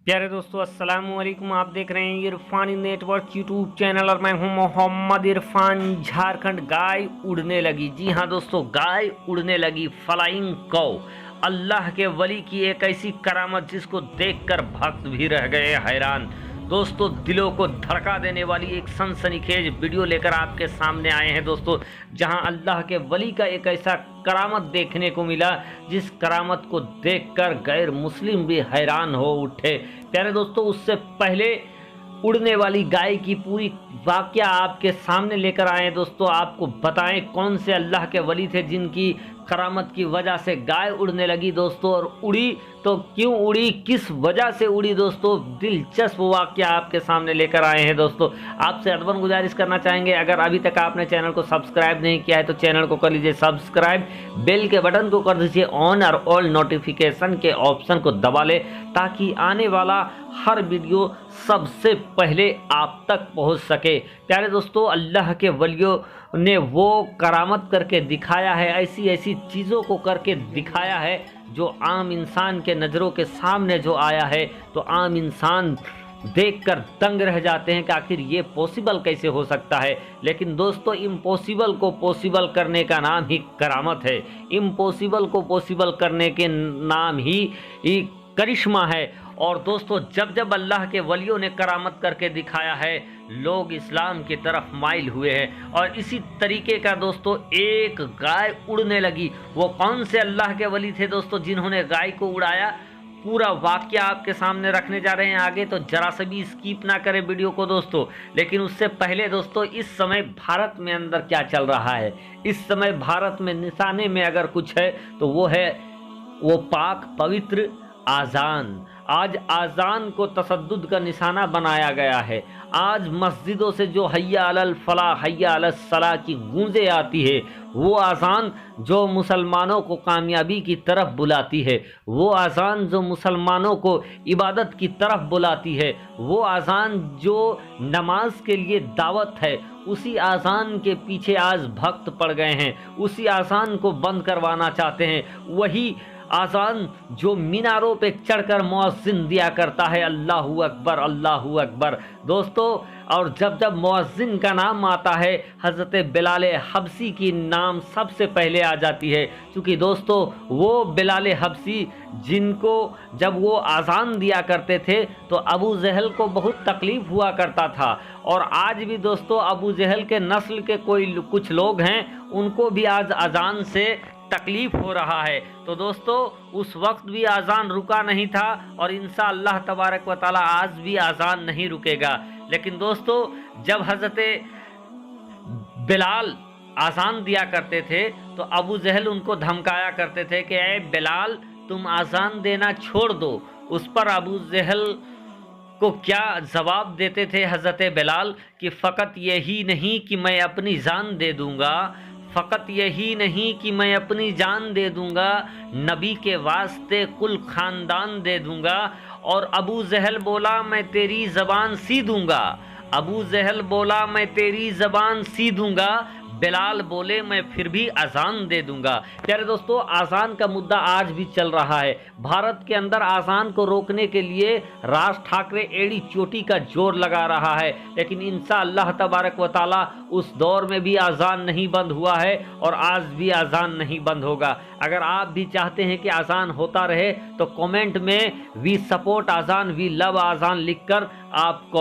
प्यारे दोस्तों अस्सलाम वालेकुम। आप देख रहे हैं इरफानी नेटवर्क यूट्यूब चैनल और मैं हूं मोहम्मद इरफान। झारखंड गाय उड़ने लगी। जी हां दोस्तों, गाय उड़ने लगी। फ्लाइंग कौ, अल्लाह के वली की एक ऐसी करामत जिसको देखकर भक्त भी रह गए हैरान। दोस्तों, दिलों को धड़का देने वाली एक सनसनीखेज वीडियो लेकर आपके सामने आए हैं दोस्तों, जहां अल्लाह के वली का एक ऐसा करामत देखने को मिला जिस करामत को देखकर गैर मुस्लिम भी हैरान हो उठे। प्यारे दोस्तों, उससे पहले उड़ने वाली गाय की पूरी वाकया आपके सामने लेकर आए हैं दोस्तों। आपको बताएं कौन से अल्लाह के वली थे जिनकी करामत की वजह से गाय उड़ने लगी दोस्तों, और उड़ी तो क्यों उड़ी, किस वजह से उड़ी दोस्तों। दिलचस्प वाकया आपके सामने लेकर आए हैं दोस्तों। आपसे अदबन गुजारिश करना चाहेंगे, अगर अभी तक आपने चैनल को सब्सक्राइब नहीं किया है तो चैनल को कर लीजिए सब्सक्राइब, बेल के बटन को कर दीजिए ऑन और ऑल नोटिफिकेशन के ऑप्शन को दबा ले, ताकि आने वाला हर वीडियो सबसे पहले आप तक पहुंच सके। प्यारे दोस्तों, अल्लाह के वलियों ने वो करामत करके दिखाया है, ऐसी ऐसी चीज़ों को करके दिखाया है जो आम इंसान के नज़रों के सामने जो आया है तो आम इंसान देखकर दंग रह जाते हैं कि आखिर ये पॉसिबल कैसे हो सकता है। लेकिन दोस्तों, इम्पॉसिबल को पॉसिबल करने का नाम ही करामत है। इम्पॉसिबल को पॉसिबल करने के नाम ही करिश्मा है। और दोस्तों, जब जब अल्लाह के वलियों ने करामत करके दिखाया है, लोग इस्लाम की तरफ माइल हुए हैं। और इसी तरीके का दोस्तों एक गाय उड़ने लगी। वो कौन से अल्लाह के वली थे दोस्तों जिन्होंने गाय को उड़ाया, पूरा वाकया आपके सामने रखने जा रहे हैं आगे, तो जरा सा भी स्किप ना करें वीडियो को दोस्तों। लेकिन उससे पहले दोस्तों, इस समय भारत में अंदर क्या चल रहा है, इस समय भारत में निशाने में अगर कुछ है तो वो है वो पाक पवित्र आज़ान। आज आज़ान को तसद्दुद का निशाना बनाया गया है। आज मस्जिदों से जो हय्या अलल फलाह हय्या अलल सलाह की गूंजें आती है, वो आज़ान जो मुसलमानों को कामयाबी की तरफ बुलाती है, वो आज़ान जो मुसलमानों को इबादत की तरफ बुलाती है, वो आज़ान जो नमाज के लिए दावत है, उसी आज़ान के पीछे आज भक्त पड़ गए हैं। उसी आज़ान को बंद करवाना चाहते हैं। वही आज़ान जो मीनारों पे चढ़कर मुअज्जिन दिया करता है, अल्लाहू अकबर अल्लाहू अकबर दोस्तों। और जब जब मुअज्जिन का नाम आता है, हज़रत बिलाल हबसी की नाम सबसे पहले आ जाती है। क्योंकि दोस्तों, वो बिलाल हबसी जिनको जब वो आज़ान दिया करते थे तो अबू जहल को बहुत तकलीफ़ हुआ करता था। और आज भी दोस्तों अबू जहल के नस्ल के कुछ लोग हैं, उनको भी आज अज़ान से तकलीफ हो रहा है। तो दोस्तों, उस वक्त भी आज़ान रुका नहीं था और इंशाअल्लाह तबारक व तआला आज भी आज़ान नहीं रुकेगा। लेकिन दोस्तों, जब हज़रत बिलाल आज़ान दिया करते थे तो अबू जहल उनको धमकाया करते थे कि ए बिलाल, तुम आज़ान देना छोड़ दो। उस पर अबू जहल को क्या जवाब देते थे हज़रत बिलाल कि फ़कत यही नहीं कि मैं अपनी जान दे दूँगा, फ़कत यही नहीं कि मैं अपनी जान दे दूंगा, नबी के वास्ते कुल ख़ानदान दे दूंगा। और अबू जहल बोला मैं तेरी ज़बान सी दूंगा, अबू जहल बोला मैं तेरी ज़बान सी दूंगा, बिलाल बोले मैं फिर भी अज़ान दे दूंगा। प्यारे दोस्तों, अज़ान का मुद्दा आज भी चल रहा है। भारत के अंदर अज़ान को रोकने के लिए राज ठाकरे एड़ी चोटी का जोर लगा रहा है। लेकिन इंशाअल्लाह तबारक व तआला उस दौर में भी अज़ान नहीं बंद हुआ है और आज भी अज़ान नहीं बंद होगा। अगर आप भी चाहते हैं कि अज़ान होता रहे तो कमेंट में वी सपोर्ट अज़ान, वी लव अज़ान लिखकर आप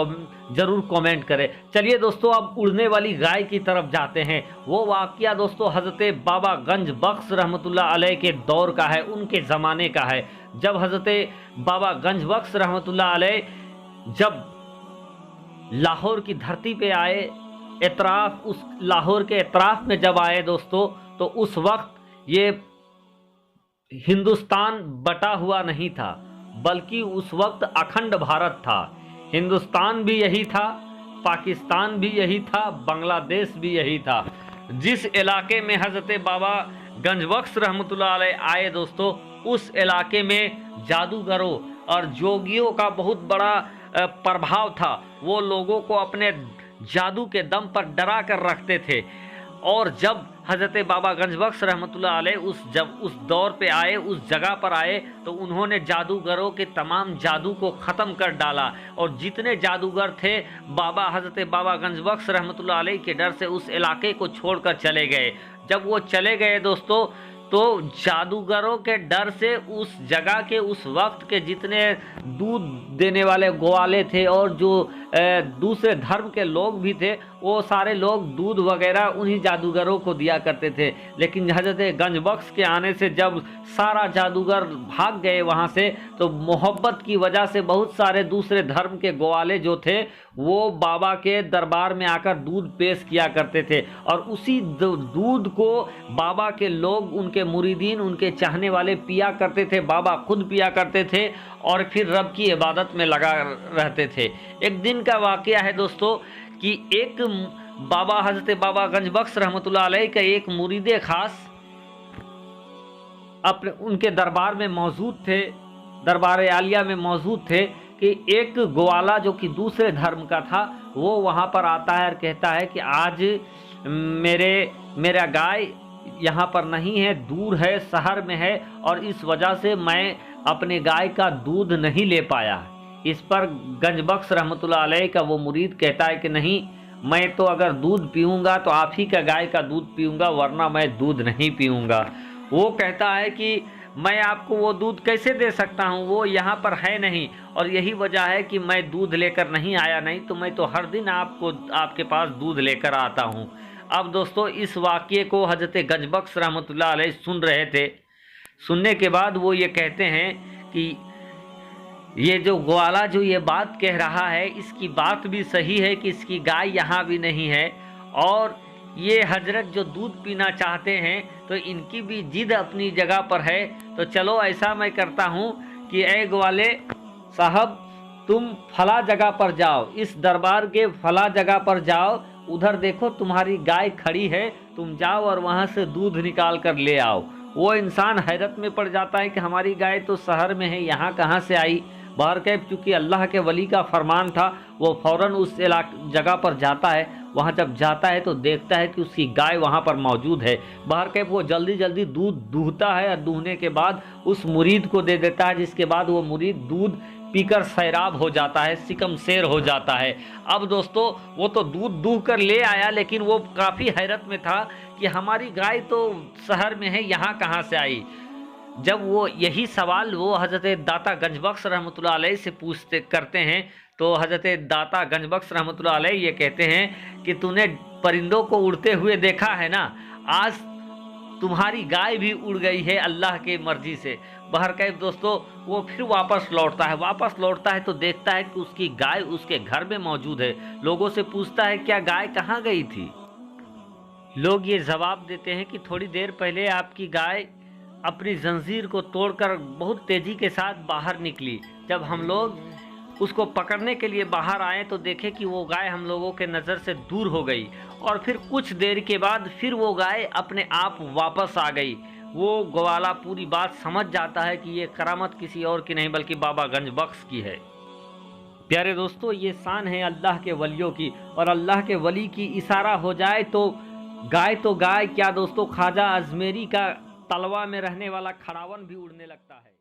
ज़रूर कमेंट करें। चलिए दोस्तों, अब उड़ने वाली गाय की तरफ जाते हैं। वो वाक़या दोस्तों हज़रत बाबा गंज बख्श रहमतुल्लाह अलैह के दौर का है, उनके ज़माने का है। जब हज़रत बाबा गंज बख्श रहमतुल्लाह अलैह जब लाहौर की धरती पे आए, एतराफ़ उस लाहौर के एतराफ़ में जब आए दोस्तों, तो उस वक्त ये हिंदुस्तान बटा हुआ नहीं था, बल्कि उस वक्त अखंड भारत था। हिंदुस्तान भी यही था, पाकिस्तान भी यही था, बांग्लादेश भी यही था। जिस इलाके में हज़रत बाबा गंज बख्श रहमतुल्लाह अलैह आए दोस्तों, उस इलाके में जादूगरों और जोगियों का बहुत बड़ा प्रभाव था। वो लोगों को अपने जादू के दम पर डरा कर रखते थे। और जब हज़रत बाबा गंजबख्श रहमतुल्लाह अलैह जब उस दौर पे आए, उस जगह पर आए, तो उन्होंने जादूगरों के तमाम जादू को ख़त्म कर डाला। और जितने जादूगर थे हज़रत बाबा गंजबख्श रहमतुल्लाह अलैह के डर से उस इलाके को छोड़कर चले गए। जब वो चले गए दोस्तों, तो जादूगरों के डर से उस जगह के उस वक्त के जितने दूध देने वाले ग्वाले थे और जो दूसरे धर्म के लोग भी थे, वो सारे लोग दूध वगैरह उन्हीं जादूगरों को दिया करते थे। लेकिन हज़रत गंजबख्श के आने से जब सारा जादूगर भाग गए वहाँ से, तो मोहब्बत की वजह से बहुत सारे दूसरे धर्म के ग्वाले जो थे वो बाबा के दरबार में आकर दूध पेश किया करते थे। और उसी दूध को बाबा के लोग, उनके मुरीदीन, उनके चाहने वाले पिया करते थे। बाबा खुद पिया करते थे और फिर रब की इबादत में लगा रहते थे। एक दिन का वाक़या है दोस्तों कि एक हज़रत बाबा गंजबख्श रहमतुल्लाह अलैह का एक मुरीद खास अपने उनके दरबार में मौजूद थे, दरबार आलिया में मौजूद थे, कि एक ग्वाला जो कि दूसरे धर्म का था, वो वहाँ पर आता है और कहता है कि आज मेरा गाय यहाँ पर नहीं है, दूर है, शहर में है, और इस वजह से मैं अपने गाय का दूध नहीं ले पाया। इस पर गंजबख्श रहमतुल्लाह अलैह का वो मुरीद कहता है कि नहीं, मैं तो अगर दूध पीऊँगा तो आप ही का गाय का दूध पीऊँगा, वरना मैं दूध नहीं पीऊँगा। वो कहता है कि मैं आपको वो दूध कैसे दे सकता हूँ, वो यहाँ पर है नहीं, और यही वजह है कि मैं दूध लेकर नहीं आया, नहीं तो मैं तो हर दिन आपके पास दूध लेकर आता हूँ। अब दोस्तों इस वाक़ये को हज़रत गंजबख्श रहमतुल्लाह अलैह सुन रहे थे। सुनने के बाद वो ये कहते हैं कि ये जो ग्वाला जो ये बात कह रहा है, इसकी बात भी सही है कि इसकी गाय यहाँ भी नहीं है, और ये हजरत जो दूध पीना चाहते हैं तो इनकी भी जिद अपनी जगह पर है। तो चलो ऐसा मैं करता हूँ कि ए ग्वाले साहब, तुम फला जगह पर जाओ, इस दरबार के फला जगह पर जाओ, उधर देखो तुम्हारी गाय खड़ी है, तुम जाओ और वहाँ से दूध निकाल कर ले आओ। वो इंसान हैरत में पड़ जाता है कि हमारी गाय तो शहर में है, यहाँ कहाँ से आई। बहरकैफ चूँकि अल्लाह के वली का फरमान था, वो फ़ौरन उस जगह पर जाता है। वहाँ जब जाता है तो देखता है कि उसकी गाय वहाँ पर मौजूद है। बहरकैफ वो जल्दी जल्दी दूध दूहता है, और दूहने के बाद उस मुरीद को दे देता है, जिसके बाद वो मुरीद दूध पीकर सैराब हो जाता है, सिकम शेर हो जाता है। अब दोस्तों वो तो दूध दूह कर ले आया, लेकिन वो काफ़ी हैरत में था कि हमारी गाय तो शहर में है, यहाँ कहाँ से आई। जब वो यही सवाल वो हज़रत दाता गंजबख्श रहमतुल्लाह अलैह से करते हैं, तो हज़रत दाता गंजबख्श रहमतुल्लाह अलैह ये कहते हैं कि तूने परिंदों को उड़ते हुए देखा है ना, आज तुम्हारी गाय भी उड़ गई है अल्लाह के मर्जी से। बहरकैफ दोस्तों वो फिर वापस लौटता है तो देखता है कि उसकी गाय उसके घर में मौजूद है। लोगों से पूछता है क्या गाय कहाँ गई थी। लोग ये जवाब देते हैं कि थोड़ी देर पहले आपकी गाय अपनी जंजीर को तोड़कर बहुत तेज़ी के साथ बाहर निकली। जब हम लोग उसको पकड़ने के लिए बाहर आए तो देखे कि वो गाय हम लोगों के नज़र से दूर हो गई, और फिर कुछ देर के बाद फिर वो गाय अपने आप वापस आ गई। वो ग्वाला पूरी बात समझ जाता है कि ये करामत किसी और की नहीं बल्कि बाबा गंजबख्श की है। प्यारे दोस्तों, ये शान है अल्लाह के वलियों की, और अल्लाह के वली की इशारा हो जाए तो गाय क्या दोस्तों, ख्वाजा अजमेरी का तलवा में रहने वाला खड़ावन भी उड़ने लगता है।